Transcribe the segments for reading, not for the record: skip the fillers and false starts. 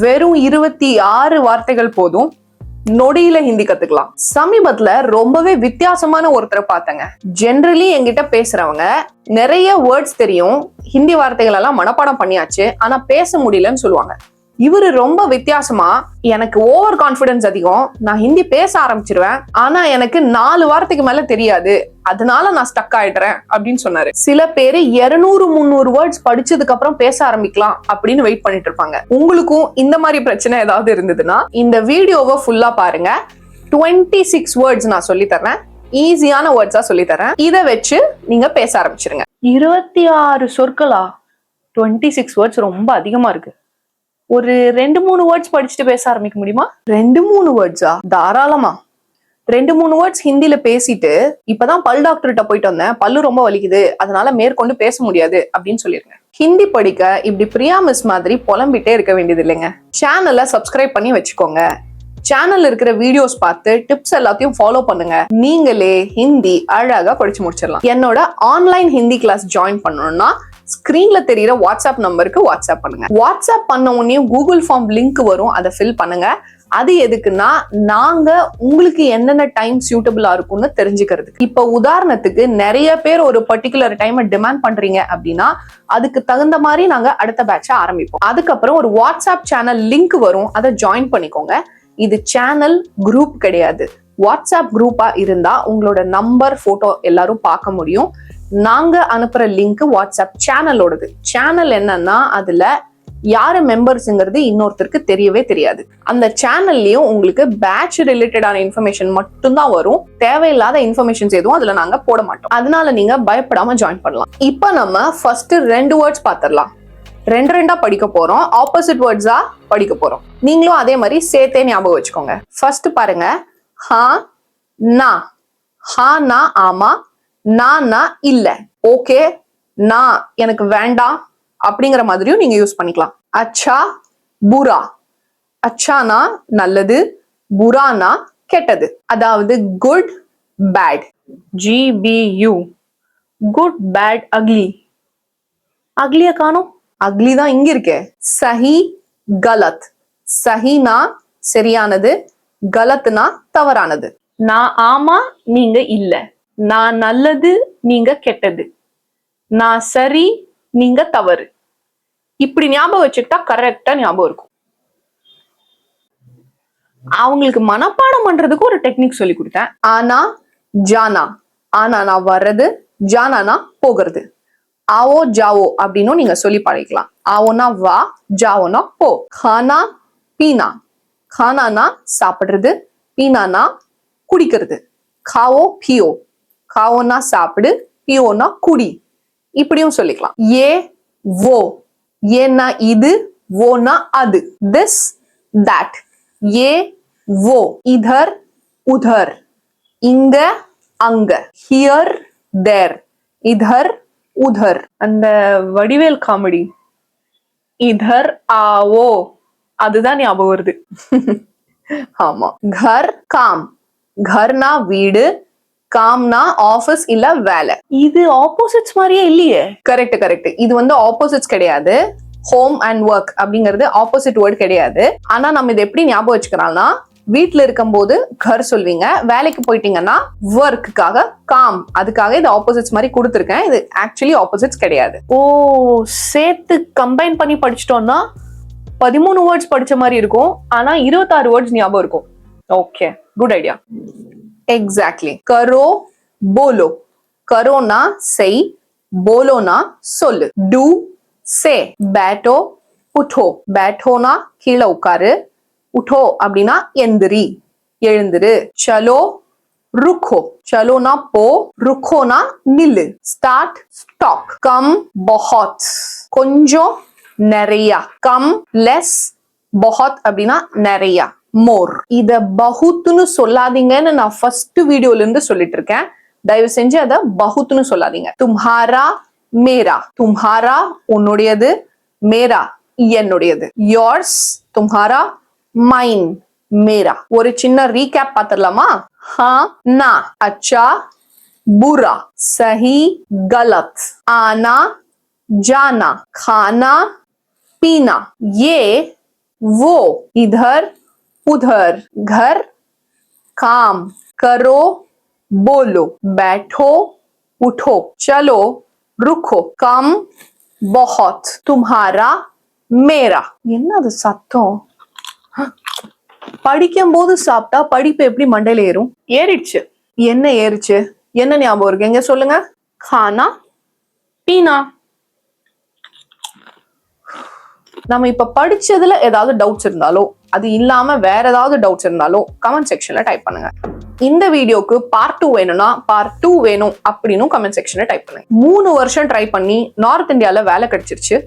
வெறும் 26 வார்த்தைகள் போதும், நொடியில ஹிந்தி கத்துக்கலாம். சமீபத்துல ரொம்பவே வித்தியாசமான ஒருத்தரை பார்த்தேங்க. ஜெனரலி என்கிட்ட பேசுறவங்க நிறைய வேர்ட்ஸ் தெரியும், ஹிந்தி வார்த்தைகள் எல்லாம் மனப்பாடம் பண்ணியாச்சு, ஆனா பேச முடியலன்னு சொல்லுவாங்க. இவரு ரொம்ப வித்தியாசமா, எனக்கு ஓவர் கான்பிடன்ஸ் அதிகம், நான் ஹிந்தி பேச ஆரம்பிச்சிருவேன், ஆனா எனக்கு 4 வாரத்துக்கு மேல தெரியாது, அதனால நான் ஸ்டக் ஆயிடுறேன் அப்படின்னு சொன்னாரு. சில பேரு 200-300 வேர்ட்ஸ் படிச்சதுக்கு அப்புறம் பேச ஆரம்பிக்கலாம் அப்படின்னு வெயிட் பண்ணிட்டு இருப்பாங்க. உங்களுக்கும் இந்த மாதிரி பிரச்சனை ஏதாவது இருந்ததுன்னா இந்த வீடியோவை ஃபுல்லா பாருங்க. 26 வேர்ட்ஸ் நான் சொல்லி தரேன், ஈஸியான வேர்ட்ஸா சொல்லி தரேன். இதை வச்சு நீங்க பேச ஆரம்பிச்சிருங்க. 26 சொற்களா? 26 வேர்ட்ஸ் ரொம்ப அதிகமா இருக்கு. ஒரு 2-3 வேர்ட்ஸ் படிச்சுட்டு பேச ஆரம்பிக்க முடியுமா? 2-3 வேர்ட்ஸா? தாராளமா. 2-3 வேர்ட்ஸ் ஹிந்தில பேசிட்டு, இப்பதான் பல் டாக்டர்கிட்ட போயிட்டு வந்தேன், பல்லு ரொம்ப வலிக்குது, அதனால மேற்கொண்டு பேச முடியாது அப்படின்னு சொல்லிருங்க. ஹிந்தி படிக்க இப்படி பிரியா மிஸ் மாதிரி புலம்பிட்டே இருக்க வேண்டியது இல்லைங்க. சேனலை சப்ஸ்கிரைப் பண்ணி வச்சுக்கோங்க. சேனல்ல இருக்கிற வீடியோஸ் பார்த்து டிப்ஸ் எல்லாத்தையும் ஃபாலோ பண்ணுங்க. நீங்களே ஹிந்தி அழகா படிச்சு முடிச்சிடலாம். என்னோட ஆன்லைன் ஹிந்தி கிளாஸ் ஜாயின் பண்ணணும்னா ஸ்கிரீன்ல தெரியுற வாட்ஸ்அப் நம்பருக்கு வாட்ஸ்அப் பண்ணுங்க. வாட்ஸ்அப் பண்ண உடனே கூகுள் ஃபார்ம் லிங்க் வரும், அதை ஃபில் பண்ணுங்க. அது எதுக்குன்னா, நாங்க உங்களுக்கு என்னென்ன டைம் சூட்டபிளா இருக்கும்னு தெரிஞ்சுக்கிறதுக்கு. இப்ப உதாரணத்துக்கு நிறைய பேர் ஒரு பர்டிகுலர் டைமை டிமாண்ட் பண்றீங்க அப்படின்னா அதுக்கு தகுந்த மாதிரி நாங்க அடுத்த பேட்ச ஆரம்பிப்போம். அதுக்கப்புறம் ஒரு வாட்ஸ்அப் சேனல் லிங்க் வரும், அதை ஜாயின் பண்ணிக்கோங்க. இது சேனல் குரூப் கிடையாது. வாட்ஸ்அப் குரூப்பா இருந்தா உங்களோட நம்பர் போட்டோ எல்லாரும் பார்க்க முடியும். நாங்க அனுப்புற லிங்க் வாட்ஸ்அப் சேனலோடது. சேனல் என்னன்னா, அதுல யாரு மெம்பர்ஸ்ங்கிறது இன்னொருத்தருக்கு தெரியவே தெரியாது. அந்த சேனல்லயும் உங்களுக்கு பேட்ச் ரிலேட்டடான இன்ஃபர்மேஷன் மட்டும்தான் வரும், தேவையில்லாத இன்ஃபர்மேஷன்ஸ் எதுவும் அதுல நாங்க போட மாட்டோம். அதனால நீங்க பயப்படாம ஜாயின் பண்ணலாம். இப்ப நம்ம ஃபர்ஸ்ட் 2 வேர்ட்ஸ் பாத்திரலாம். 2 படிக்க போறோம், ஆப்போசிட் வேர்ட்ஸா படிக்க போறோம். நீங்களும் அதே மாதிரி சேர்த்தே ஞாபகம் வச்சுக்கோங்க. ஃபர்ஸ்ட் பாருங்க, ஹா நா. ஹா நா ஆமா, நான் இல்ல. ஓகே, நான் எனக்கு வேண்டாம் அப்படிங்கிற மாதிரியும் நீங்க யூஸ் பண்ணிக்கலாம். அச்சா புரா. அச்சானா நல்லது, புரானா கெட்டது. அதாவது good bad. GBU. Good bad ugly. அக்லிய காணோம், அக்லி தான் இங்க இருக்கே. சஹி கலத். சஹினா சரியானது, கலத்னா தவறானது. நான் ஆமா, நீங்க இல்ல. நான் நல்லது, நீங்க கெட்டது. நான் சரி, நீங்க தவறு. இப்படி ஞாபகம் வச்சுக்கிட்டா கரெக்டா ஞாபகம் இருக்கும். அவங்களுக்கு மனப்பாடம் பண்றதுக்கு ஒரு டெக்னிக் சொல்லி கொடுத்தேன். ஆனா ஜானா. ஆனா நான் வர்றது, ஜானானா போகிறது. ஆவோ ஜாவோ அப்படின்னு நீங்க சொல்லி பழகிக்கலாம். ஆவோனா வா, ஜாவோனா போ. கானா பீனா. கானானா சாப்பிடுறது, பீனானா குடிக்கிறது. காவோ பியோ. காவோனா சாப்பிடு, பியோனா குடி. இப்படியும் சொல்லிக்கலாம். ஏ வோ. ஏன்னா இது, வோனா அது. This that. ஏ வோ. இதர் உதர். இங்க அங்க. Here there. இதர் உதர். அந்த வடிவேல் காமெடி இதர் ஆவோ, அதுதான் ஞாபகம் வருது. ஆமா. கர் காம். கர்னா வீடு, காம்னா ஆபீஸ் இல்ல வேலை. இது ஆப்போசிட்ஸ் மாதிரியே இல்லையே. Correct correct. இது வந்து ஆப்போசிட்ஸ் கிடையாது. ஹோம் அண்ட் ஒர்க் அப்படிங்கிறது ஆப்போசிட் வேர்டு கிடையாது. ஆனா நம்ம இது எப்படி ஞாபகம் வச்சுக்கிறோம்னா, வீட்டுல இருக்கும் போது கர் சொல்வீங்க, வேலைக்கு போயிட்டீங்கன்னா ஒர்க்குக்காக காம், அதுக்காக இது ஆப்போசிட்ஸ் மாதிரி கொடுத்துருக்கேன். இது ஆக்சுவலி ஆப்போசிட்ஸ் கிடையாது. ஓ, சேர்த்து கம்பைன் பண்ணி படிச்சிட்டோம்னா 13 வேர்ட்ஸ் படிச்ச மாதிரி இருக்கும், ஆனா 26 வேர்ட்ஸ் ஞாபகம் இருக்கும். Okay, good idea. எக்ஸாக்ட்லி. கரோ போலோ. கரோனா செய், போலோனா சொல்லு. To say. பேட்டோ உठो. பேட்டோனா கீழே உட்காரு, உठो அப்படின்னா எந்திரி, எழுந்திரு. சலோ ருக்கோ. சலோனா போ, ருக்கோனா நில்லு. Start stop. கம் பஹாத். கொஞ்சம் நிறைய. கம் லெஸ், பஹாத் அப்படின்னா நிறைய, மோர். இத பஹுத்னு சொல்லாதீங்கன்னு நான் ஃபர்ஸ்ட் வீடியோல இருந்து சொல்லிட்டு இருக்கேன். தயவு செஞ்சு அத பஹுத்னு சொல்லாதீங்க. தும்ஹாரா மேரா. தும்ஹாரா உன்னுடையது, மேரா என்னுடையது. யோர்ஸ் தும்ஹாரா, மைன் மேரா. ஒரு சின்ன ரீகேப் பார்த்துடலாமா? ஹா நா. அச்சா बुरा. सही गलत. आना जाना. खाना पीना. ये वो, इधर उधर, घर, काम, करो, बोलो, बैठो, उठो, चलो, रुको, कम, बहुत, तुम्हारा, मेरा. என்னது சத்தம்? படிக்கும் போது சாப்பிட்டா படிப்பு எப்படி மண்டையில ஏறும்? ஏறிடுச்சு. என்ன ஏறிச்சு? என்ன ஞாபகம் இருக்கு? எங்க சொல்லுங்க. खाना पीना. நம்ம இப்ப படிச்சதுல ஏதாவது டவுட்ஸ் இருந்தாலோ, அது இல்லாம வேற ஏதாவது டவுட்ஸ் இருந்தாலோ கமெண்ட் செக்ஷன்ல டைப் பண்ணுங்க. இந்த வீடியோக்கு பார்ட் 2 வேணும்னா பார்ட் 2 வேணும் அப்படின்னு கமெண்ட் செக்ஷன்ல டைப் பண்ணுங்க. 3 வருஷம் ட்ரை பண்ணி நார்த் இந்தியால வேலை கிடைச்சிருச்சு.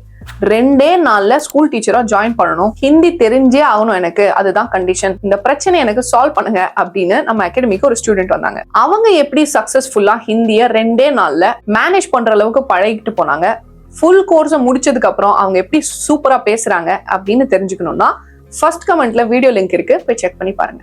2 நாள்ல ஸ்கூல் டீச்சரா ஜாயின் பண்ணணும். ஹிந்தி தெரிஞ்சே ஆகணும் எனக்கு, அதுதான் கண்டிஷன். இந்த பிரச்சனை எனக்கு சால்வ் பண்ணுங்க அப்படின்னு நம்ம அகாடமிக்கு ஒரு ஸ்டூடெண்ட் வந்தாங்க. அவங்க எப்படி சக்சஸ்ஃபுல்லா ஹிந்திய 2 நாள்ல மேனேஜ் பண்ற அளவுக்கு பழகிட்டு போனாங்க, ஃபுல் கோர்ஸை முடிச்சதுக்கு அப்புறம் அவங்க எப்படி சூப்பரா பேசுறாங்க அப்படின்னு தெரிஞ்சுக்கணும்னா ஃபர்ஸ்ட் கமெண்ட்ல வீடியோ லிங்க் இருக்கு, போய் செக் பண்ணி பாருங்க.